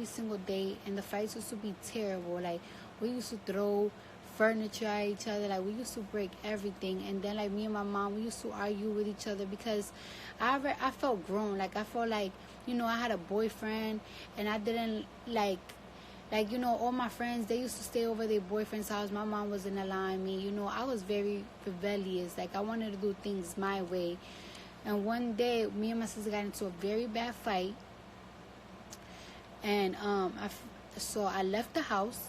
every single day, and the fights used to be terrible. Like, we used to throw furniture at each other. Like, we used to break everything. And then, like, me and my mom, we used to argue with each other because I felt grown. Like, I felt like, I had a boyfriend, and I didn't like, all my friends, they used to stay over their boyfriend's house. My mom wasn't allowing me. I was very rebellious. Like, I wanted to do things my way. And one day, me and my sister got into a very bad fight. And so I left the house,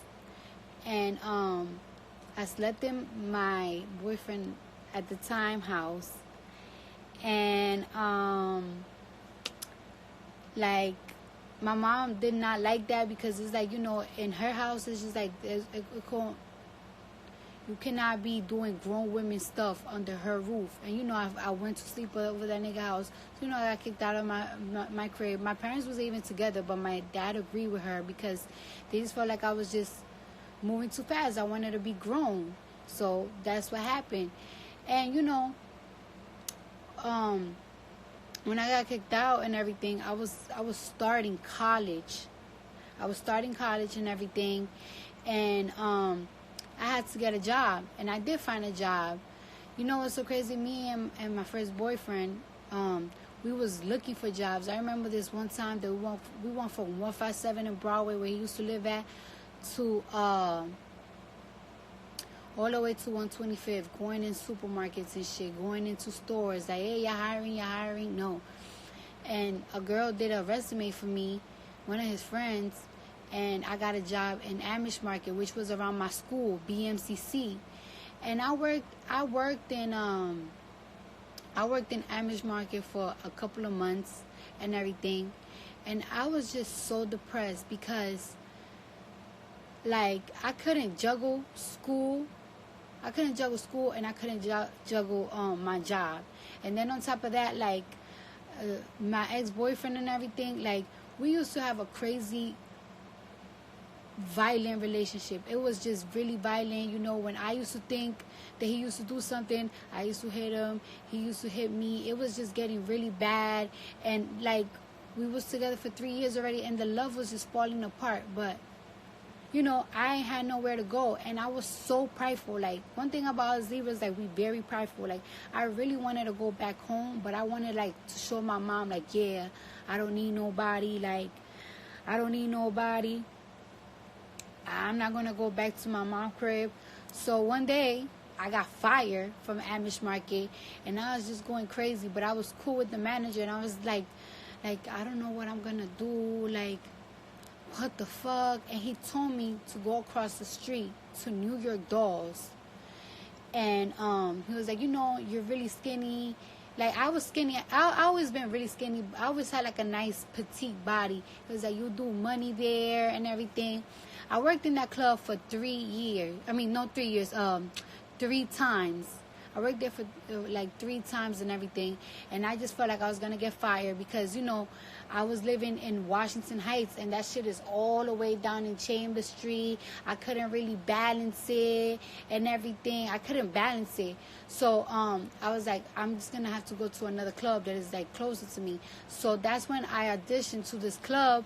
and I slept in my boyfriend at the time house. And like, my mom did not like that because it's like, in her house, it's just like, you cannot be doing grown women stuff under her roof. And I went to sleep over that nigga house. So, I got kicked out of my crib. My parents was even together, but my dad agreed with her because they just felt like I was just moving too fast. I wanted to be grown. So that's what happened. And when I got kicked out and everything, I was starting college. I was starting college and everything, and I had to get a job, and I did find a job. What's so crazy? Me and my first boyfriend, we was looking for jobs. I remember this one time that we went from 157 in Broadway, where he used to live at, to all the way to 125th, going in supermarkets and shit, going into stores, like, hey, you're hiring, no. And a girl did a resume for me, one of his friends, and I got a job in Amish Market, which was around my school, BMCC. And I worked in Amish Market for a couple of months and everything, and I was just so depressed because, like, I couldn't juggle school, and I couldn't juggle my job. And then on top of that, like, my ex-boyfriend and everything, like, we used to have a crazy violent relationship. It was just really violent. When I used to think that he used to do something, I used to hit him, he used to hit me. It was just getting really bad. And like, we was together for 3 years already, and the love was just falling apart. But I ain't had nowhere to go, and I was so prideful. Like, one thing about us Libras, like, we very prideful. Like, I really wanted to go back home, but I wanted, like, to show my mom, like, yeah, I don't need nobody. Like, I don't need nobody. I'm not gonna go back to my mom's crib. So one day, I got fired from Amish Market, and I was just going crazy. But I was cool with the manager, and I was like, I don't know what I'm gonna do. Like, what the fuck? And he told me to go across the street to New York Dolls. And he was like, you're really skinny. Like, I was skinny. I always been really skinny. I always had like a nice petite body. He was like, you do money there and everything. I worked in that club for 3 years. I mean, no 3 years. 3 times. I worked there for like 3 times and everything. And I just felt like I was going to get fired because, I was living in Washington Heights, and that shit is all the way down in Chambers Street. I couldn't really balance it and everything. I couldn't balance it. So I was like, I'm just going to have to go to another club that is like closer to me. So that's when I auditioned to this club.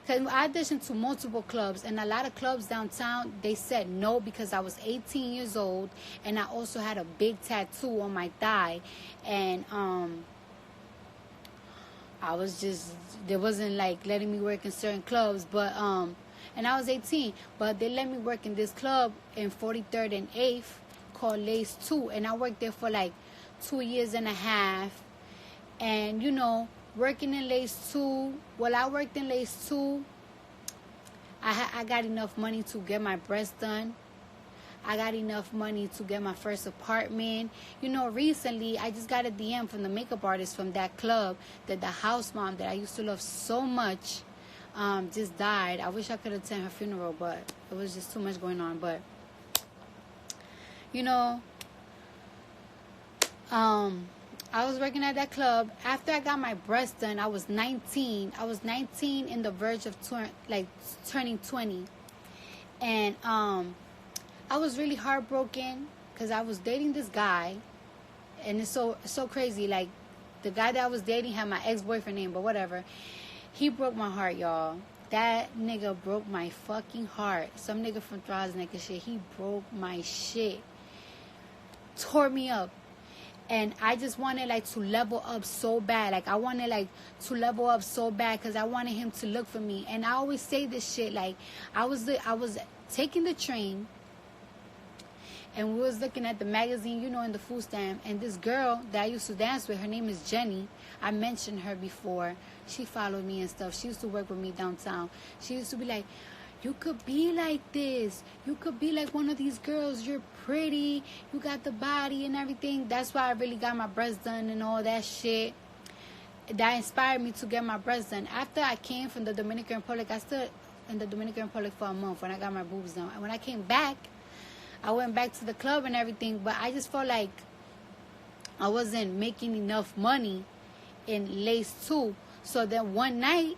Because I auditioned to multiple clubs, and a lot of clubs downtown, they said no because I was 18 years old, and I also had a big tattoo on my thigh. And I was just, they wasn't like letting me work in certain clubs, but and I was 18, but they let me work in this club in 43rd and 8th called Lace 2, and I worked there for like 2 years and a half. And working in Lace 2, I worked in Lace 2, I got enough money to get my breasts done. I got enough money to get my first apartment. Recently, I just got a DM from the makeup artist from that club that the house mom that I used to love so much just died. I wish I could attend her funeral, but it was just too much going on. But, I was working at that club. After I got my breasts done, I was 19. I was 19 in the verge of turning 20. And I was really heartbroken because I was dating this guy, and it's so crazy. Like, the guy that I was dating had my ex-boyfriend name, but whatever. He broke my heart, y'all. That nigga broke my fucking heart. Some nigga from Throsneck and shit. He broke my shit. Tore me up. And I just wanted like to level up so bad. Like I wanted like to level up so bad because I wanted him to look for me. And I always say this shit. Like I was taking the train, and we was looking at the magazine, you know, in the food stand. And this girl that I used to dance with, her name is Jenny. I mentioned her before. She followed me and stuff. She used to work with me downtown. She used to be like, you could be like this. You could be like one of these girls. You're pretty. You got the body and everything. That's why I really got my breasts done and all that shit. That inspired me to get my breasts done. After I came from the Dominican Republic, I stood in the Dominican Republic for a month when I got my boobs done. And when I came back, I went back to the club and everything. But I just felt like I wasn't making enough money in Lace 2. So then one night,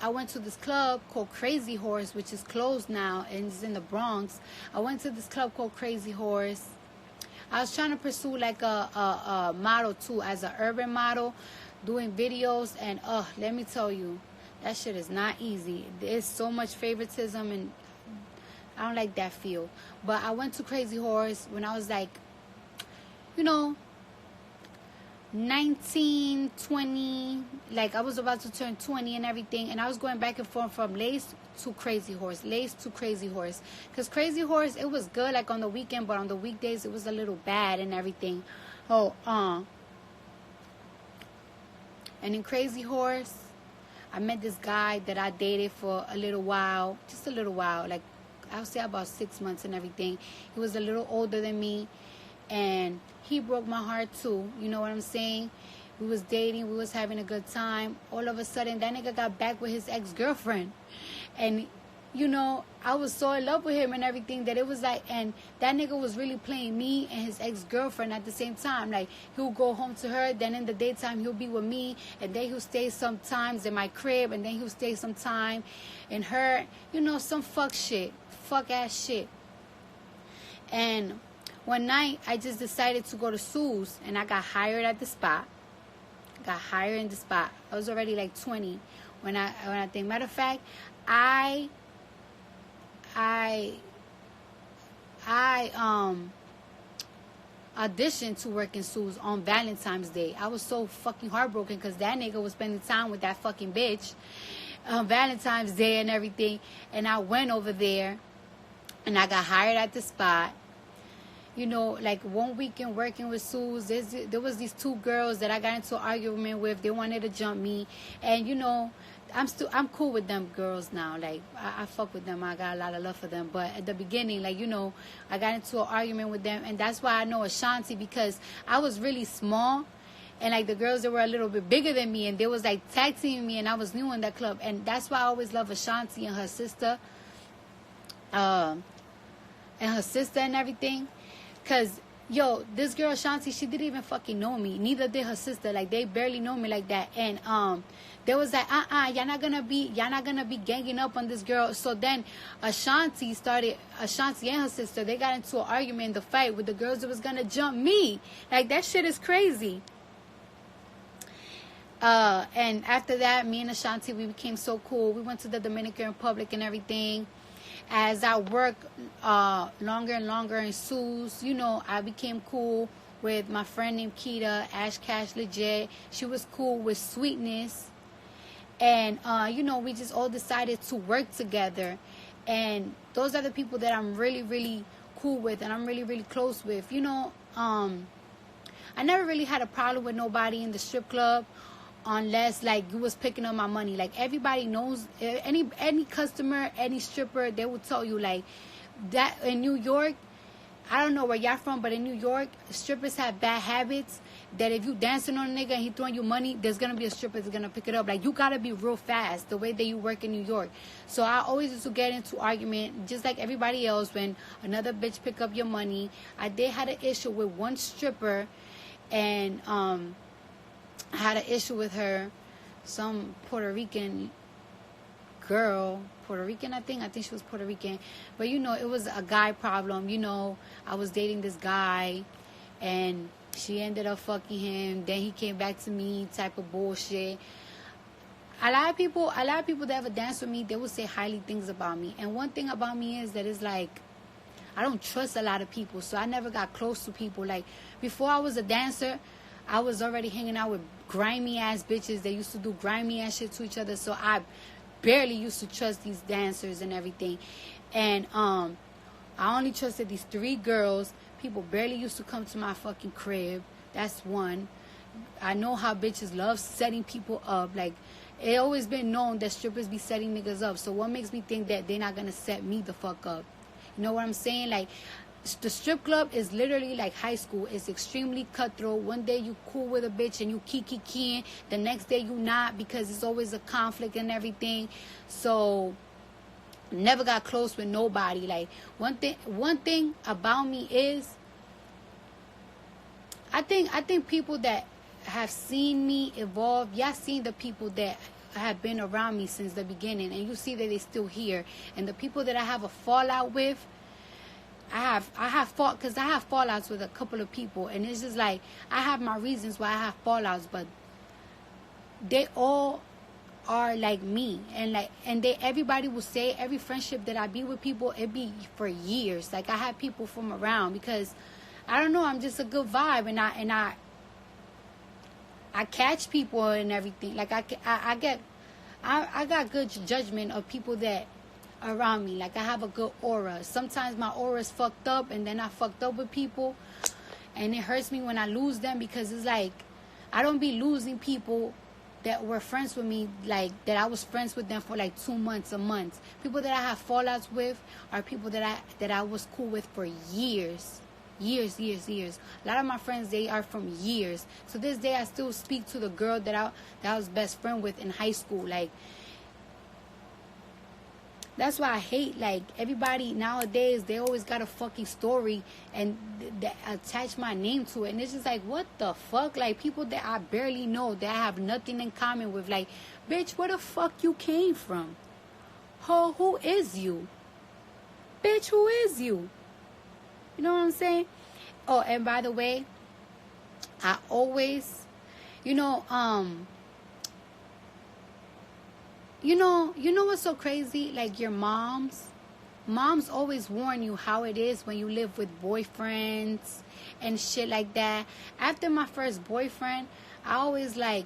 I went to this club called Crazy Horse, which is closed now and it's in the Bronx. I went to this club called Crazy Horse. I was trying to pursue like a model too, as an urban model, doing videos. And let me tell you, that shit is not easy. There's so much favoritism and I don't like that feel. But I went to Crazy Horse when I was like, you know, 19, 20, like I was about to turn 20 and everything, and I was going back and forth from Lace to Crazy Horse, Lace to Crazy Horse, because Crazy Horse, it was good like on the weekend, but on the weekdays it was a little bad and everything. And in Crazy Horse, I met this guy that I dated for a little while, just a little while, like I would say about 6 months and everything. He was a little older than me, and he broke my heart too. You know what I'm saying? We was dating. We was having a good time. All of a sudden, that nigga got back with his ex-girlfriend. And, you know, I was so in love with him and everything that it was like, and that nigga was really playing me and his ex-girlfriend at the same time. Like, he'll go home to her, then in the daytime, he'll be with me, and then he'll stay sometimes in my crib, and then he'll stay sometime in her, you know, some fuck shit. Fuck ass shit. And one night, I just decided to go to Sue's, and I got hired at the spot. Got hired in the spot. I was already like 20 when I think. Matter of fact, I auditioned to work in Sue's on Valentine's Day. I was so fucking heartbroken because that nigga was spending time with that fucking bitch on Valentine's Day and everything. And I went over there, and I got hired at the spot. You know, like one weekend working with Sue's, there was these two girls that I got into an argument with. They wanted to jump me, and you know, I'm cool with them girls now. Like I fuck with them. I got a lot of love for them. But at the beginning, like, you know, I got into an argument with them, and that's why I know Ashanti, because I was really small, and like the girls that were a little bit bigger than me, and they was like tag teaming me, and I was new in that club, and that's why I always love Ashanti and her sister, and everything. Because, yo, this girl, Shanti, she didn't even fucking know me. Neither did her sister. Like, they barely know me like that. And they was like, y'all not gonna be ganging up on this girl. So then Ashanti and her sister, they got into an argument in the fight with the girls that was gonna jump me. Like, that shit is crazy. And after that, me and Ashanti, we became so cool. We went to the Dominican Republic and everything. As I worked longer and longer in Sue's, you know, I became cool with my friend named Keita, Ash Cash Legit. She was cool with Sweetness. And, you know, we just all decided to work together. And those are the people that I'm really, really cool with and I'm really, really close with. You know, I never really had a problem with nobody in the strip club, unless like you was picking up my money. Like everybody knows, any customer, any stripper, they will tell you like that in New York. I don't know where y'all from, but in New York, strippers have bad habits. That if you dancing on a nigga and he throwing you money, there's gonna be a stripper that's gonna pick it up. Like you gotta be real fast the way that you work in New York. So I always used to get into argument just like everybody else when another bitch pick up your money. I did had an issue with one stripper, and I had an issue with her, some Puerto Rican girl, Puerto Rican, I think she was Puerto Rican, but you know, it was a guy problem. You know, I was dating this guy, and she ended up fucking him, then he came back to me, type of bullshit. a lot of people that ever dance with me, they will say highly things about me. And one thing about me is that it's like, I don't trust a lot of people, so I never got close to people. Like, before I was a dancer, I was already hanging out with grimy ass bitches. They used to do grimy ass shit to each other, so I barely used to trust these dancers and everything. And I only trusted these 3 girls. People barely used to come to my fucking crib. That's one. I know how bitches love setting people up. Like, it always been known that strippers be setting niggas up. So what makes me think that they're not gonna set me the fuck up? You know what I'm saying? Like, the strip club is literally like high school. It's extremely cutthroat. One day you cool with a bitch and you kiki. The next day you not, because it's always a conflict and everything. So never got close with nobody. Like, one thing about me is, I think people that have seen me evolve, y'all seen the people that have been around me since the beginning, and you see that they still here. And the people that I have a fallout with, I have fallouts with a couple of people, and it's just like, I have my reasons why I have fallouts, but they all are like me. And everybody will say, every friendship that I be with people, it be for years. Like, I have people from around, because I don't know, I'm just a good vibe, and I catch people and everything. Like, I got good judgment of people that are around me. Like, I have a good aura. Sometimes my aura is fucked up, and then I fucked up with people, and it hurts me when I lose them, because it's like, I don't be losing people that were friends with me, like, that I was friends with them for like 2 months, a month. People that I have fallouts with are people that I was cool with for years. Years. A lot of my friends, they are from years. So this day, I still speak to the girl that I was best friend with in high school. Like, that's why I hate, like, everybody nowadays, they always got a fucking story and they attach my name to it. And it's just like, what the fuck? Like, people that I barely know, that I have nothing in common with. Like, bitch, where the fuck you came from? Who is you? Bitch, who is you? You know what I'm saying? Oh, and by the way, I always, you know what's so crazy? Like, your moms always warn you how it is when you live with boyfriends and shit like that. After my first boyfriend, I always was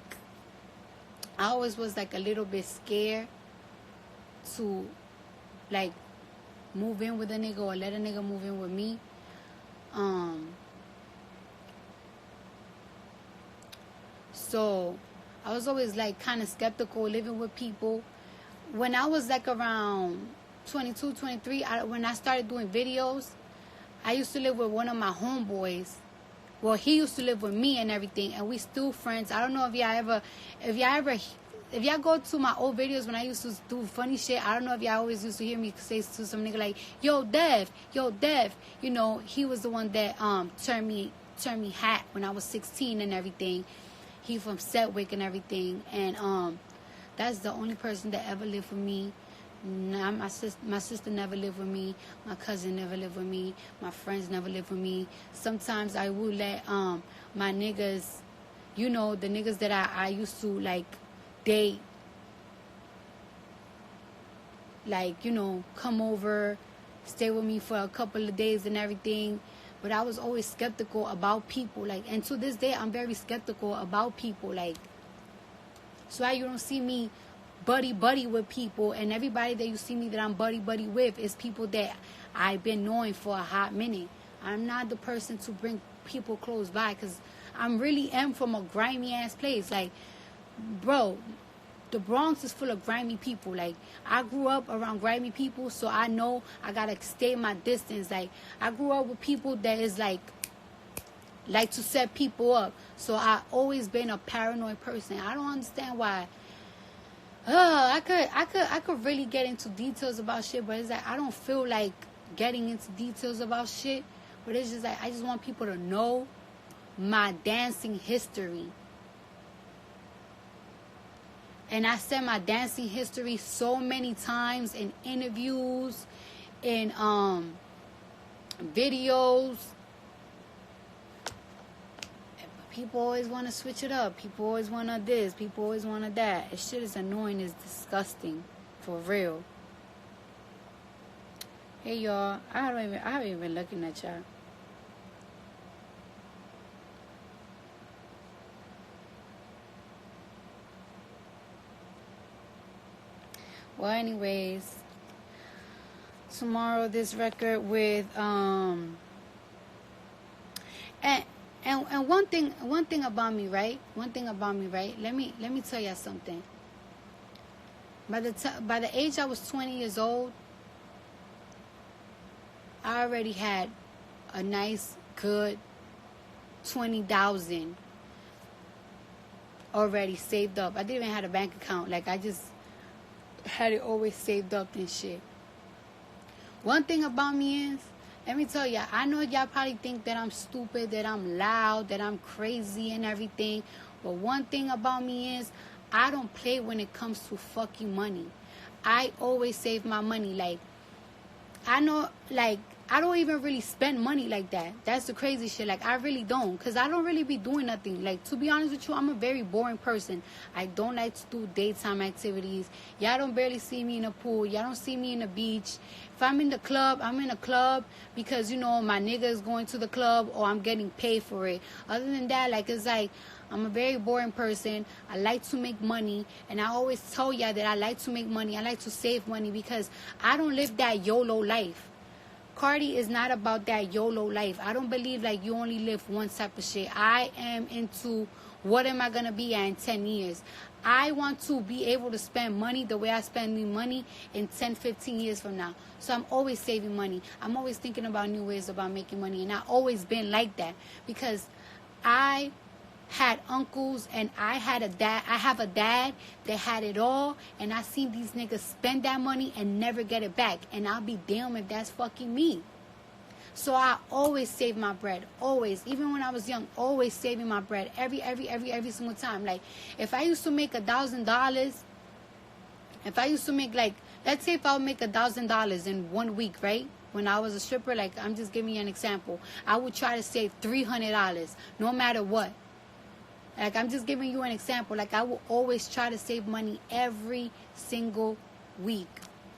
like a little bit scared to, like, move in with a nigga or let a nigga move in with me. So I was always like kind of skeptical living with people. When I was like around 22, 23, when I started doing videos, I used to live with one of my homeboys. Well, he used to live with me and everything, and we still friends. I don't know if y'all go to my old videos when I used to do funny shit, I don't know if y'all always used to hear me say to some nigga like, yo, Dev. You know, he was the one that turned me hat when I was 16 and everything. He from Sedgwick and everything. And that's the only person that ever lived with me. Nah, my sister never lived with me. My cousin never lived with me. My friends never lived with me. Sometimes I would let my niggas, you know, the niggas that I used to like date, like, you know, come over, stay with me for a couple of days and everything. But I was always skeptical about people, like, and to this day I'm very skeptical about people. Like, so why you don't see me buddy with people, and everybody that you see me that I'm buddy with is people that I've been knowing for a hot minute. I'm not the person to bring people close by, because I'm really am from a grimy ass place. Like, bro, the Bronx is full of grimy people. Like, I grew up around grimy people, so I know I gotta stay my distance. Like, I grew up with people that is like to set people up. So I always been a paranoid person. I don't understand why. I could really get into details about shit, but it's like I don't feel like getting into details about shit. But it's just like I just want people to know my dancing history. And I said my dancing history so many times in interviews, in videos. people always want to switch it up. People always want to this. People always want to that. This shit is annoying. It's disgusting. For real. Hey, y'all. I haven't even looking at y'all. Well, anyways, tomorrow this record with and one thing about me, right? Let me tell y'all something. By the age I was 20 years old, I already had a nice, good 20,000 already saved up. I didn't even have a bank account. Like, I just had it always saved up and shit. One thing about me is, let me tell y'all, I know y'all probably think that I'm stupid, that I'm loud, that I'm crazy and everything. But one thing about me is, I don't play when it comes to fucking money. I always save my money. Like, I know, like, I don't even really spend money like that. That's the crazy shit. Like, I really don't. Because I don't really be doing nothing. Like, to be honest with you, I'm a very boring person. I don't like to do daytime activities. Y'all don't barely see me in the pool. Y'all don't see me in the beach. If I'm in the club, I'm in a club because, you know, my nigga is going to the club or I'm getting paid for it. Other than that, like, it's like, I'm a very boring person. I like to make money. And I always tell y'all that I like to make money. I like to save money because I don't live that YOLO life. Cardi is not about that YOLO life. I don't believe like you only live one type of shit. I am into what am I going to be at in 10 years. I want to be able to spend money the way I spend money in 10, 15 years from now. So I'm always saving money. I'm always thinking about new ways about making money. And I've always been like that because I had uncles and I have a dad that had it all, and I seen these niggas spend that money and never get it back, and I'll be damned if that's fucking me. So I always save my bread, always, even when I was young, always saving my bread every single time. Like, if I used to make $1,000, if I used to make, like, let's say if I would make $1,000 in 1 week, right? When I was a stripper, like, I'm just giving you an example, I would try to save $300 no matter what. Like, I'm just giving you an example. Like, I will always try to save money every single week.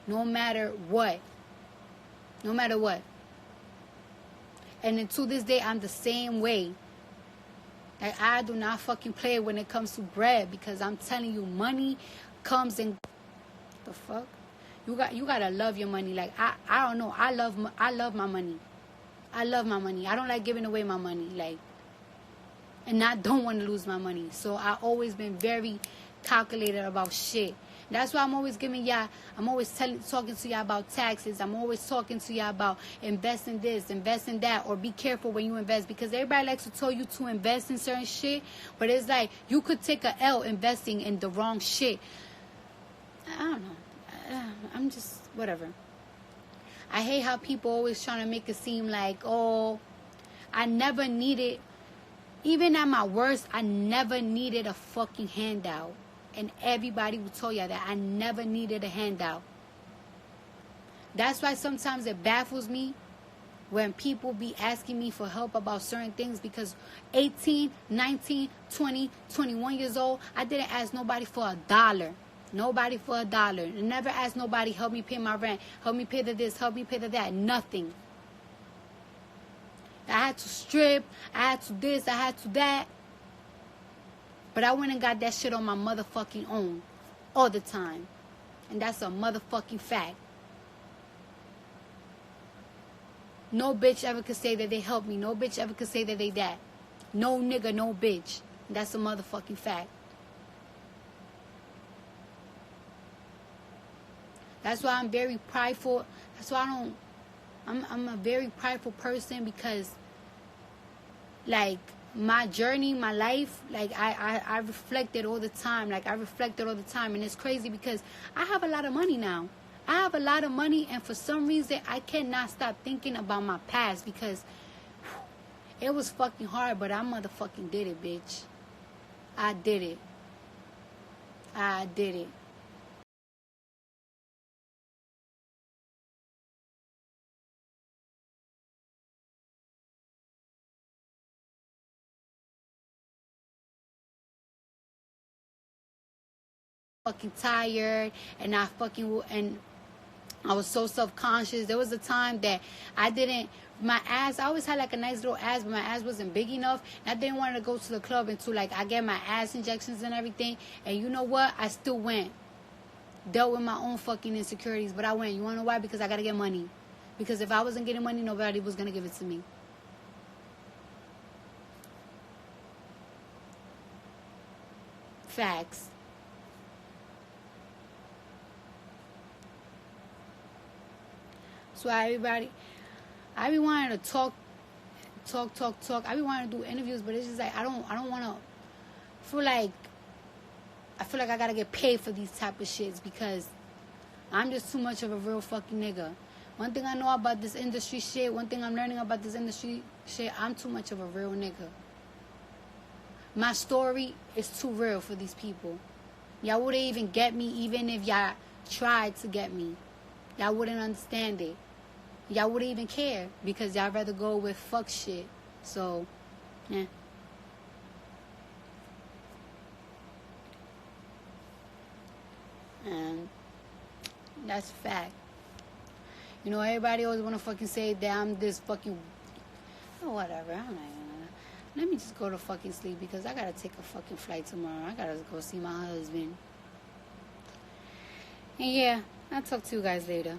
No matter what. No matter what. And then to this day, I'm the same way. Like, I do not fucking play when it comes to bread. Because I'm telling you, money comes and... The fuck? You gotta love your money. Like, I don't know. I love my money. I love my money. I don't like giving away my money. Like... And I don't want to lose my money. So I always been very calculated about shit. That's why I'm always giving y'all, I'm always talking to y'all about taxes. I'm always talking to y'all about invest in this, invest in that, or be careful when you invest. Because everybody likes to tell you to invest in certain shit. But it's like, you could take a L investing in the wrong shit. I don't know. I'm just, whatever. I hate how people always trying to make it seem like, oh, I never needed... Even at my worst, I never needed a fucking handout. And everybody will tell you that I never needed a handout. That's why sometimes it baffles me when people be asking me for help about certain things. Because 18, 19, 20, 21 years old, I didn't ask nobody for $1. Nobody for $1. I never asked nobody, help me pay my rent, help me pay the this, help me pay the that. Nothing. I had to strip, I had to this, I had to that. But I went and got that shit on my motherfucking own. All the time. And that's a motherfucking fact. No bitch ever could say that they helped me. No bitch ever could say that they that. No nigga, no bitch. That's a motherfucking fact. That's why I'm very prideful. That's why I'm a very prideful person because, like, my journey, my life, like, I reflected all the time. Like, I reflected all the time. And it's crazy because I have a lot of money now. I have a lot of money, and for some reason, I cannot stop thinking about my past because it was fucking hard, but I motherfucking did it, bitch. I did it. I did it. fucking tired, and I was so self-conscious. There was a time that my ass, I always had like a nice little ass, but my ass wasn't big enough. And I didn't want to go to the club until like I get my ass injections and everything. And you know what? I still went. Dealt with my own fucking insecurities, but I went. You want to know why? Because I got to get money. Because if I wasn't getting money, nobody was going to give it to me. Facts. So everybody, I be wanting to talk. I be wanting to do interviews, but it's just like I don't want to I feel like I gotta get paid for these type of shits because I'm just too much of a real fucking nigga. One thing I know about this industry shit, one thing I'm learning about this industry shit, I'm too much of a real nigga. My story is too real for these people. Y'all wouldn't even get me even if y'all tried to get me. Y'all wouldn't understand it. Y'all wouldn't even care because y'all rather go with fuck shit. So, yeah. And that's a fact. You know, everybody always want to fucking say that I'm this fucking... Oh, whatever. I'm not gonna... Let me just go to fucking sleep because I gotta take a fucking flight tomorrow. I gotta go see my husband. And yeah, I'll talk to you guys later.